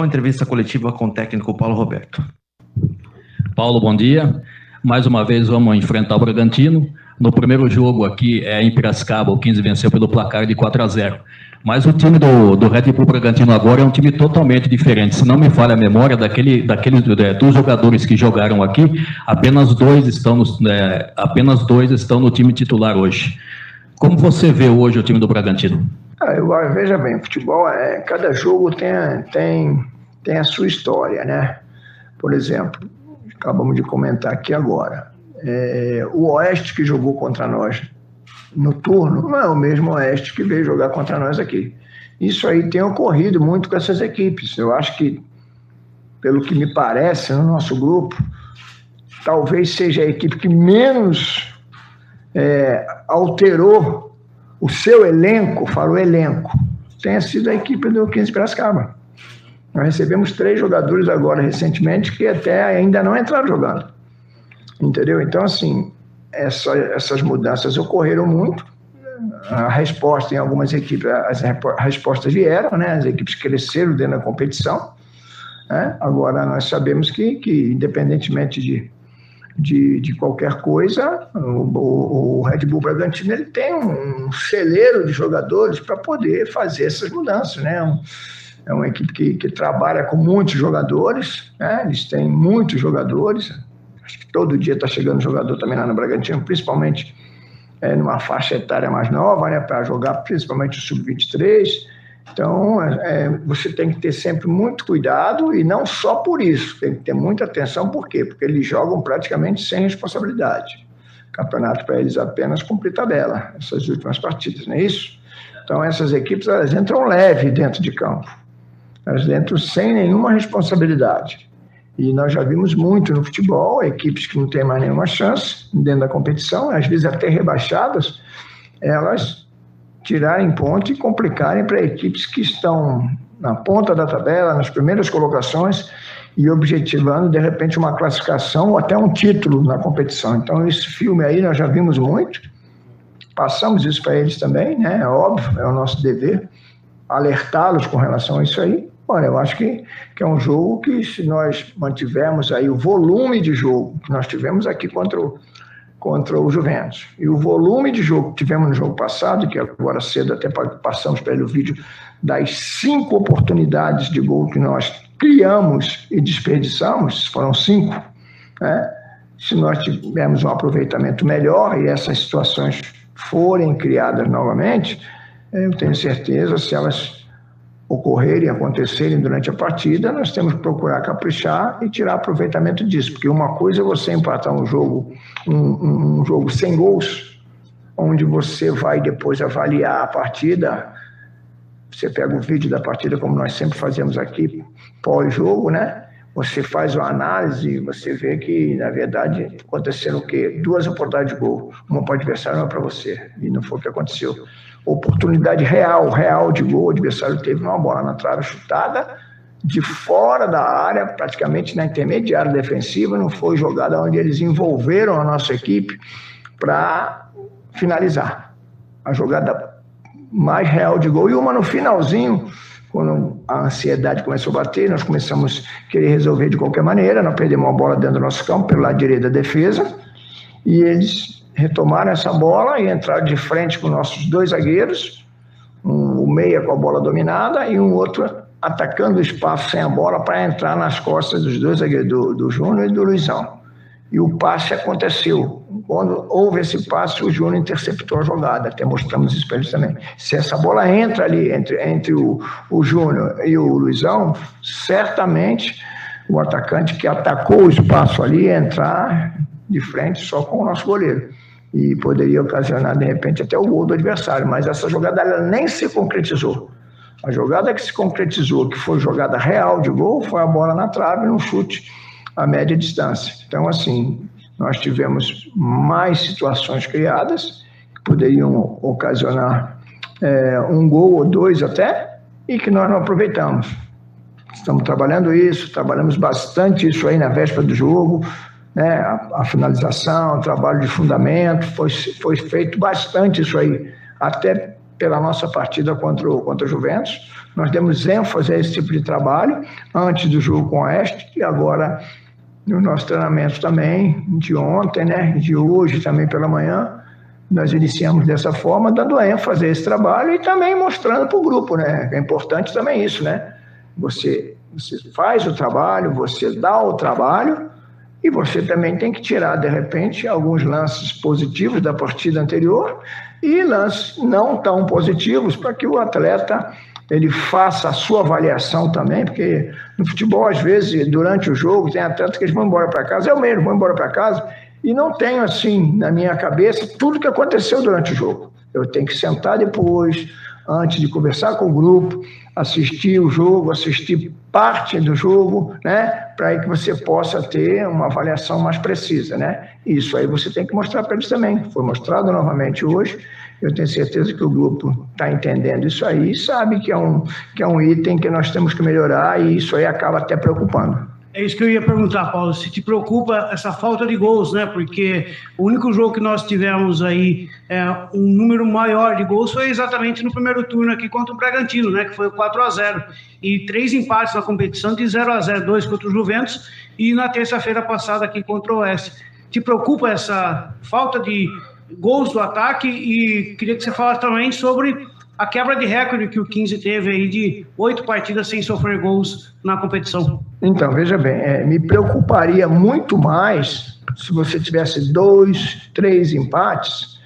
Entrevista coletiva com o técnico Paulo Roberto. Paulo, bom dia. Mais uma vez vamos enfrentar o Bragantino. No primeiro jogo aqui em Piracicaba, o 15 venceu pelo placar de 4-0. Mas o time do Red Bull Bragantino agora é um time totalmente diferente. Se não me falha a memória, dos jogadores que jogaram aqui, apenas dois estão no time titular hoje. Como você vê hoje o time do Bragantino? Veja bem, futebol, cada jogo tem a sua história, né? Por exemplo, acabamos de comentar aqui agora, o Oeste que jogou contra nós no turno não é o mesmo Oeste que veio jogar contra nós aqui. Isso aí tem ocorrido muito com essas equipes. Eu acho que, pelo que me parece, no nosso grupo, talvez seja a equipe que menos alterou o seu elenco, tenha sido a equipe do 15 Piracicaba. Nós recebemos 3 jogadores agora, recentemente, que até ainda não entraram jogando. Entendeu? Então, assim, essas mudanças ocorreram muito. A resposta em algumas equipes, as respostas vieram, né? As equipes cresceram dentro da competição. Né? Agora, nós sabemos que independentemente de qualquer coisa, o Red Bull Bragantino ele tem um celeiro de jogadores para poder fazer essas mudanças, né? É uma equipe que trabalha com muitos jogadores, né? Eles têm muitos jogadores, acho que todo dia está chegando jogador também lá no Bragantino, principalmente numa faixa etária mais nova, né? Para jogar principalmente o Sub-23. Então, você tem que ter sempre muito cuidado, e não só por isso, tem que ter muita atenção. Por quê? Porque eles jogam praticamente sem responsabilidade. O campeonato para eles apenas cumprir tabela, essas últimas partidas, não é isso? Então, essas equipes, elas entram leve dentro de campo. Elas entram sem nenhuma responsabilidade. E nós já vimos muito no futebol, equipes que não têm mais nenhuma chance dentro da competição, às vezes até rebaixadas, elas tirarem ponto e complicarem para equipes que estão na ponta da tabela, nas primeiras colocações, e objetivando, de repente, uma classificação ou até um título na competição. Então, esse filme aí nós já vimos muito, passamos isso para eles também, né? É óbvio, é o nosso dever alertá-los com relação a isso aí. Olha, eu acho que é um jogo que, se nós mantivermos aí o volume de jogo que nós tivemos aqui contra o Juventus, e o volume de jogo que tivemos no jogo passado, que agora cedo até passamos para ele o vídeo, das 5 oportunidades de gol que nós criamos e desperdiçamos, foram 5, né? Se nós tivermos um aproveitamento melhor e essas situações forem criadas novamente, eu tenho certeza, se elas ocorrerem, acontecerem durante a partida, nós temos que procurar caprichar e tirar aproveitamento disso, porque uma coisa é você empatar um jogo sem gols, onde você vai depois avaliar a partida, você pega o vídeo da partida, como nós sempre fazemos aqui, pós-jogo, né? Você faz uma análise, você vê que, na verdade, aconteceram o quê? 2 oportunidades de gol, uma para o adversário e uma para você, e não foi o que aconteceu. Oportunidade real de gol, o adversário teve uma bola na trave chutada, de fora da área, praticamente na intermediária defensiva, não foi jogada onde eles envolveram a nossa equipe para finalizar. A jogada mais real de gol, e uma no finalzinho, quando a ansiedade começou a bater, nós começamos a querer resolver de qualquer maneira, nós perdemos uma bola dentro do nosso campo, pelo lado direito da defesa, e eles retomaram essa bola e entraram de frente com nossos 2 zagueiros, o meia com a bola dominada e um outro atacando o espaço sem a bola para entrar nas costas dos 2 zagueiros, do Júnior e do Luizão. E o passe aconteceu. Quando houve esse passe, o Júnior interceptou a jogada, até mostramos isso para eles também. Se essa bola entra ali entre o Júnior e o Luizão, certamente o atacante que atacou o espaço ali ia entrar de frente só com o nosso goleiro. E poderia ocasionar, de repente, até o gol do adversário. Mas essa jogada ela nem se concretizou. A jogada que se concretizou, que foi jogada real de gol, foi a bola na trave, num chute a média distância. Então, assim, nós tivemos mais situações criadas que poderiam ocasionar um gol ou 2 até, e que nós não aproveitamos. Estamos trabalhando isso, trabalhamos bastante isso aí na véspera do jogo, né? A finalização, o trabalho de fundamento, foi feito bastante isso aí, até pela nossa partida contra o Juventus. Nós demos ênfase a esse tipo de trabalho antes do jogo com o Oeste e agora no nosso treinamento também, de ontem, né, de hoje também pela manhã, nós iniciamos dessa forma, dando ênfase a esse trabalho e também mostrando para o grupo, né? É importante também isso, né? Você faz o trabalho, você dá o trabalho e você também tem que tirar, de repente, alguns lances positivos da partida anterior e lances não tão positivos para que o atleta ele faça a sua avaliação também, porque no futebol, às vezes, durante o jogo, tem atletas que eles vão embora para casa, eu mesmo vou embora para casa e não tenho, assim, na minha cabeça, tudo que aconteceu durante o jogo. Eu tenho que sentar depois, antes de conversar com o grupo, assistir o jogo, assistir parte do jogo, né, para que você possa ter uma avaliação mais precisa, né? Isso aí você tem que mostrar para eles também. Foi mostrado novamente hoje. Eu tenho certeza que o grupo está entendendo isso aí e sabe que é um item que nós temos que melhorar e isso aí acaba até preocupando. É isso que eu ia perguntar, Paulo, se te preocupa essa falta de gols, né? Porque o único jogo que nós tivemos aí, um número maior de gols foi exatamente no primeiro turno aqui contra o Bragantino, né? Que foi o 4-0. E 3 empates na competição de 0-0, 2 contra o Juventus e na terça-feira passada aqui contra o Oeste. Te preocupa essa falta de gols do ataque? E queria que você falasse também sobre a quebra de recorde que o 15 teve aí de 8 partidas sem sofrer gols na competição. Então, veja bem, me preocuparia muito mais se você tivesse 2, 3 empates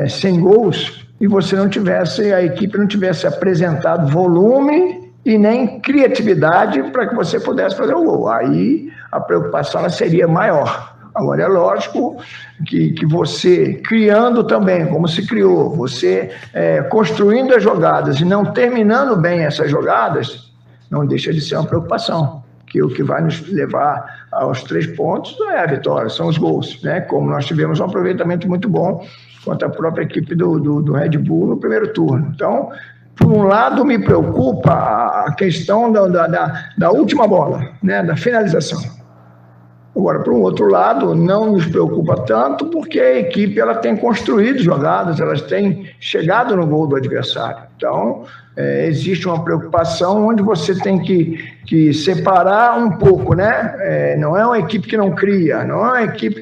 sem gols e você não tivesse, a equipe não tivesse apresentado volume e nem criatividade para que você pudesse fazer o gol. Aí a preocupação seria maior. Agora, é lógico que você criando também, como se criou, você construindo as jogadas e não terminando bem essas jogadas, não deixa de ser uma preocupação, que o que vai nos levar aos 3 pontos é a vitória, são os gols, né? Como nós tivemos um aproveitamento muito bom contra a própria equipe do Red Bull no primeiro turno. Então, por um lado, me preocupa a questão da última bola, né? Da finalização. Agora, por um outro lado, não nos preocupa tanto porque a equipe ela tem construído jogadas, elas têm chegado no gol do adversário. Então, existe uma preocupação onde você tem que separar um pouco, né? Não é uma equipe que não cria, não é uma equipe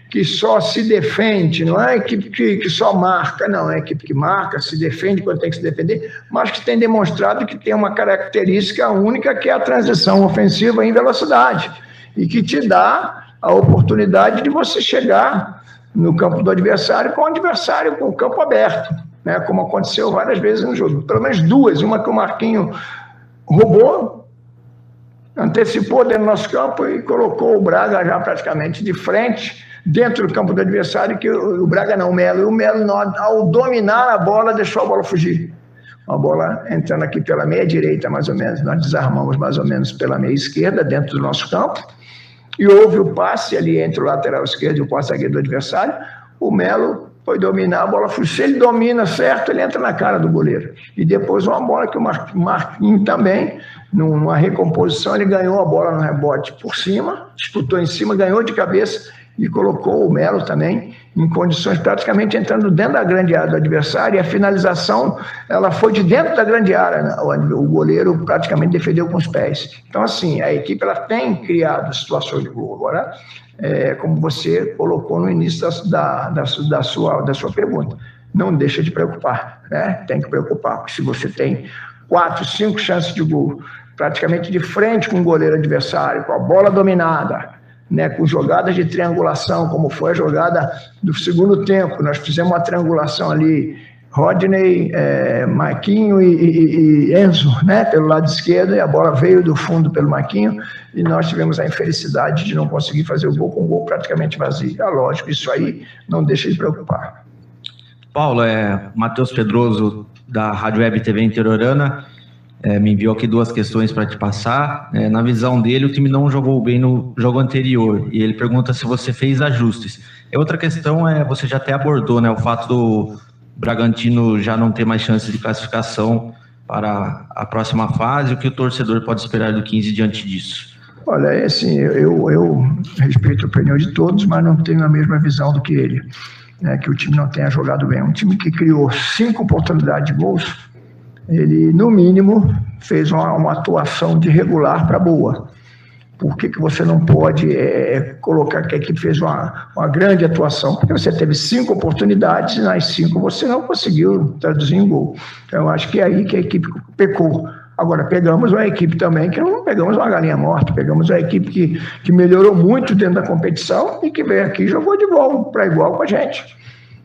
que só se defende, não é uma equipe que só marca, não. É uma equipe que marca, se defende quando tem que se defender, mas que tem demonstrado que tem uma característica única que é a transição ofensiva em velocidade. E que te dá a oportunidade de você chegar no campo do adversário com o adversário com o campo aberto, né? Como aconteceu várias vezes no jogo. Pelo menos 2, uma que o Marquinho roubou, antecipou dentro do nosso campo e colocou o Braga já praticamente de frente, dentro do campo do adversário, que o Braga não, o Melo. E o Melo, ao dominar a bola, deixou a bola fugir. A bola entrando aqui pela meia direita, mais ou menos, nós desarmamos mais ou menos pela meia esquerda, dentro do nosso campo, e houve o passe ali entre o lateral esquerdo e o zagueiro do adversário. O Melo foi dominar, a bola fugiu. Se ele domina certo, ele entra na cara do goleiro. E depois uma bola que o Marquinhos também, numa recomposição, ele ganhou a bola no rebote por cima, disputou em cima, ganhou de cabeça e colocou o Melo também em condições praticamente entrando dentro da grande área do adversário, e a finalização ela foi de dentro da grande área, né? O goleiro praticamente defendeu com os pés. Então, assim, a equipe ela tem criado situações de gol. Agora, como você colocou no início da sua pergunta, não deixa de preocupar, né? Tem que preocupar, porque se você tem 4, 5 chances de gol, praticamente de frente com o goleiro adversário, com a bola dominada, né, com jogadas de triangulação, como foi a jogada do segundo tempo, nós fizemos uma triangulação ali, Rodney, Marquinho e Enzo, né, pelo lado esquerdo, e a bola veio do fundo pelo Marquinho, e nós tivemos a infelicidade de não conseguir fazer o gol com o gol praticamente vazio. É lógico, isso aí não deixa de preocupar. Paulo, Matheus Pedroso, da Rádio Web TV Interiorana, me enviou aqui 2 questões para te passar. Na visão dele, o time não jogou bem no jogo anterior, e ele pergunta se você fez ajustes. E outra questão você já até abordou, né, o fato do Bragantino já não ter mais chances de classificação para a próxima fase, o que o torcedor pode esperar do 15 diante disso? Olha, assim, eu respeito a opinião de todos, mas não tenho a mesma visão do que ele. né, que o time não tenha jogado bem. Um time que criou 5 oportunidades de gols, ele, no mínimo, fez uma atuação de regular para boa. Por que você não pode colocar que a equipe fez uma grande atuação? Porque você teve 5 oportunidades e nas 5 você não conseguiu traduzir em gol. Então, eu acho que é aí que a equipe pecou. Agora, pegamos uma equipe também que não pegamos uma galinha morta, pegamos uma equipe que melhorou muito dentro da competição e que veio aqui e jogou de igual para igual com a gente.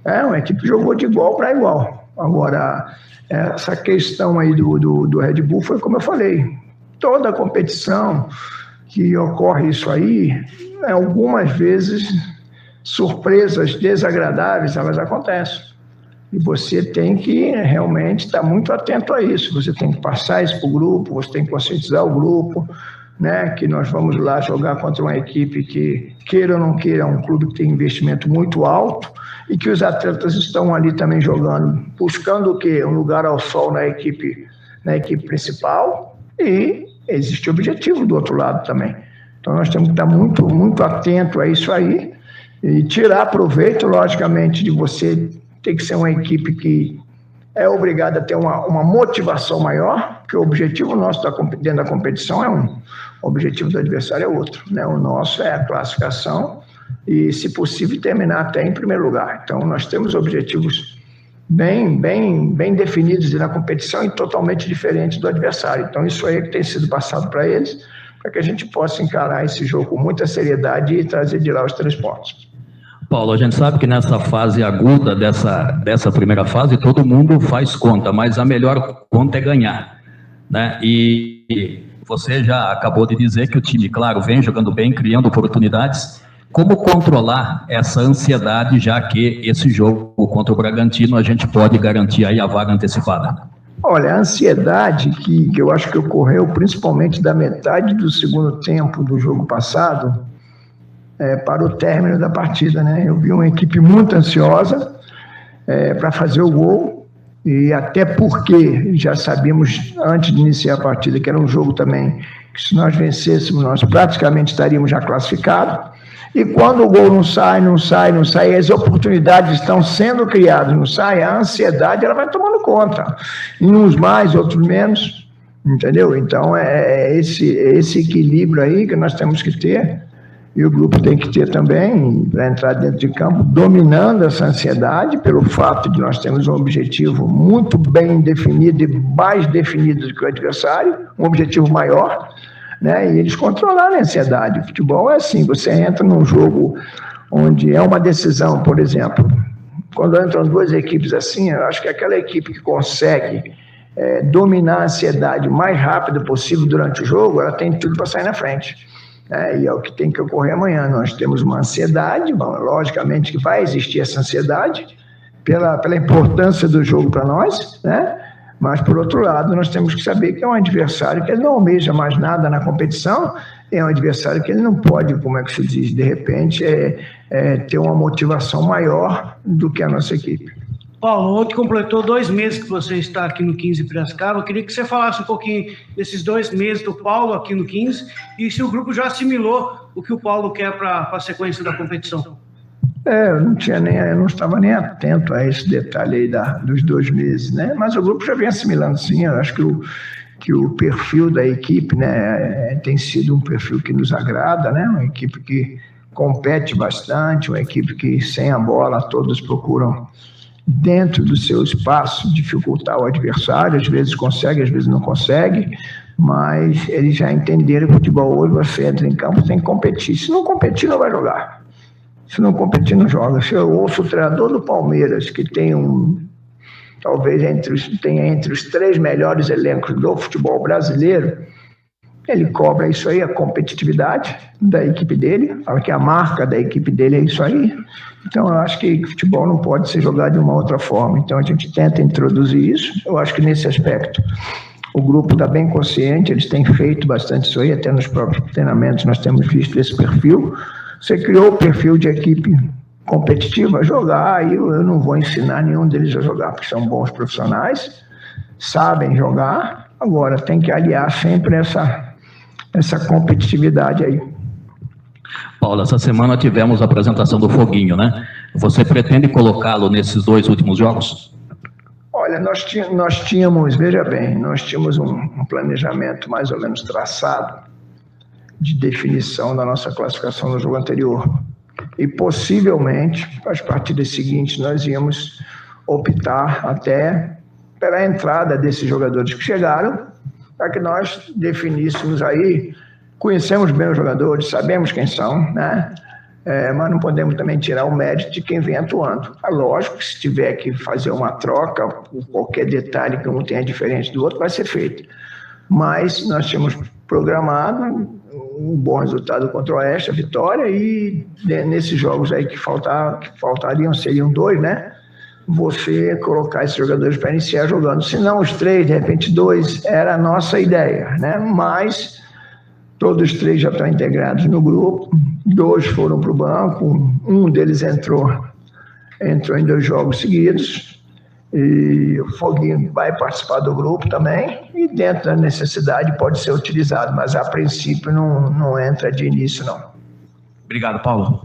Uma equipe que jogou de igual para igual. Agora, essa questão aí do Red Bull foi como eu falei, toda a competição que ocorre isso aí, algumas vezes surpresas desagradáveis, elas acontecem. E você tem que realmente estar muito atento a isso. Você tem que passar isso para o grupo, você tem que conscientizar o grupo, né, que nós vamos lá jogar contra uma equipe que, queira ou não queira, é um clube que tem investimento muito alto e que os atletas estão ali também jogando, buscando o quê? Um lugar ao sol na equipe principal, e existe objetivo do outro lado também. Então nós temos que estar muito, muito atento a isso aí e tirar proveito, logicamente, de você ter que ser uma equipe que é obrigada a ter uma motivação maior, porque o objetivo nosso dentro da competição é um, o objetivo do adversário é outro, né? O nosso é a classificação e, se possível, terminar até em primeiro lugar. Então nós temos objetivos bem definidos na competição e totalmente diferentes do adversário. Então isso aí é que tem sido passado para eles, para que a gente possa encarar esse jogo com muita seriedade e trazer de lá os 3 pontos. Paulo, a gente sabe que nessa fase aguda dessa primeira fase, todo mundo faz conta, mas a melhor conta é ganhar, né? E você já acabou de dizer que o time, claro, vem jogando bem, criando oportunidades. Como controlar essa ansiedade, já que esse jogo contra o Bragantino a gente pode garantir aí a vaga antecipada? Olha, a ansiedade que eu acho que ocorreu principalmente da metade do segundo tempo do jogo passado, para o término da partida, né? Eu vi uma equipe muito ansiosa para fazer o gol, e até porque já sabíamos antes de iniciar a partida que era um jogo também que, se nós vencêssemos, nós praticamente estaríamos já classificados. E quando o gol não sai, as oportunidades estão sendo criadas, não sai, a ansiedade ela vai tomando conta, em uns mais, outros menos, entendeu? Então esse equilíbrio aí que nós temos que ter. E o grupo tem que ter também, para entrar dentro de campo, dominando essa ansiedade, pelo fato de nós termos um objetivo muito bem definido e mais definido do que o adversário, um objetivo maior, né? E eles controlarem a ansiedade. O futebol é assim, você entra num jogo onde é uma decisão, por exemplo, quando entram 2 equipes assim, eu acho que aquela equipe que consegue dominar a ansiedade o mais rápido possível durante o jogo, ela tem tudo para sair na frente. E é o que tem que ocorrer amanhã. Nós temos uma ansiedade, logicamente que vai existir essa ansiedade pela importância do jogo para nós, né? Mas, por outro lado, nós temos que saber que é um adversário que ele não almeja mais nada na competição, é um adversário que ele não pode, como é que se diz, de repente, ter uma motivação maior do que a nossa equipe. Paulo, ontem completou 2 meses que você está aqui no 15 Piracicaba. Eu queria que você falasse um pouquinho desses 2 meses do Paulo aqui no 15 e se o grupo já assimilou o que o Paulo quer para a sequência da competição. Eu não estava nem atento a esse detalhe aí dos 2 meses, né? Mas o grupo já vem assimilando, sim. Eu acho que o perfil da equipe, né, tem sido um perfil que nos agrada, né? Uma equipe que compete bastante, uma equipe que, sem a bola, todos procuram, dentro do seu espaço, dificultar o adversário. Às vezes consegue, às vezes não consegue, mas eles já entenderam que o futebol hoje, você entra em campo, tem que competir. Se não competir, não vai jogar. Se não competir, não joga. Se eu ouço o treinador do Palmeiras, que tem talvez tenha entre os 3 melhores elencos do futebol brasileiro, ele cobra isso aí, a competitividade da equipe dele, fala que a marca da equipe dele é isso aí. Então, eu acho que futebol não pode ser jogado de uma outra forma. Então, a gente tenta introduzir isso. Eu acho que, nesse aspecto, o grupo está bem consciente, eles têm feito bastante isso aí, até nos próprios treinamentos nós temos visto esse perfil. Você criou o perfil de equipe competitiva, jogar, e eu não vou ensinar nenhum deles a jogar, porque são bons profissionais, sabem jogar. Agora, tem que aliar sempre essa competitividade aí. Paulo, essa semana tivemos a apresentação do Foguinho, né? Você pretende colocá-lo nesses 2 últimos jogos? Olha, nós tínhamos, veja bem, nós tínhamos um planejamento mais ou menos traçado de definição da nossa classificação no jogo anterior. E possivelmente, para as partidas seguintes, nós íamos optar até pela entrada desses jogadores que chegaram, para que nós definíssemos aí, conhecemos bem os jogadores, sabemos quem são, né? Mas não podemos também tirar o mérito de quem vem atuando. É lógico que se tiver que fazer uma troca, qualquer detalhe que um tenha diferente do outro, vai ser feito. Mas nós tínhamos programado um bom resultado contra o Oeste, a vitória, e nesses jogos aí que faltariam, seriam 2, né? Você colocar esses jogadores para iniciar jogando. Se não os 3, de repente 2, era a nossa ideia, né? Mas todos os 3 já estão integrados no grupo, 2 foram para o banco, um deles entrou em 2 jogos seguidos, e o Foguinho vai participar do grupo também, e dentro da necessidade pode ser utilizado, mas a princípio não entra de início, não. Obrigado, Paulo.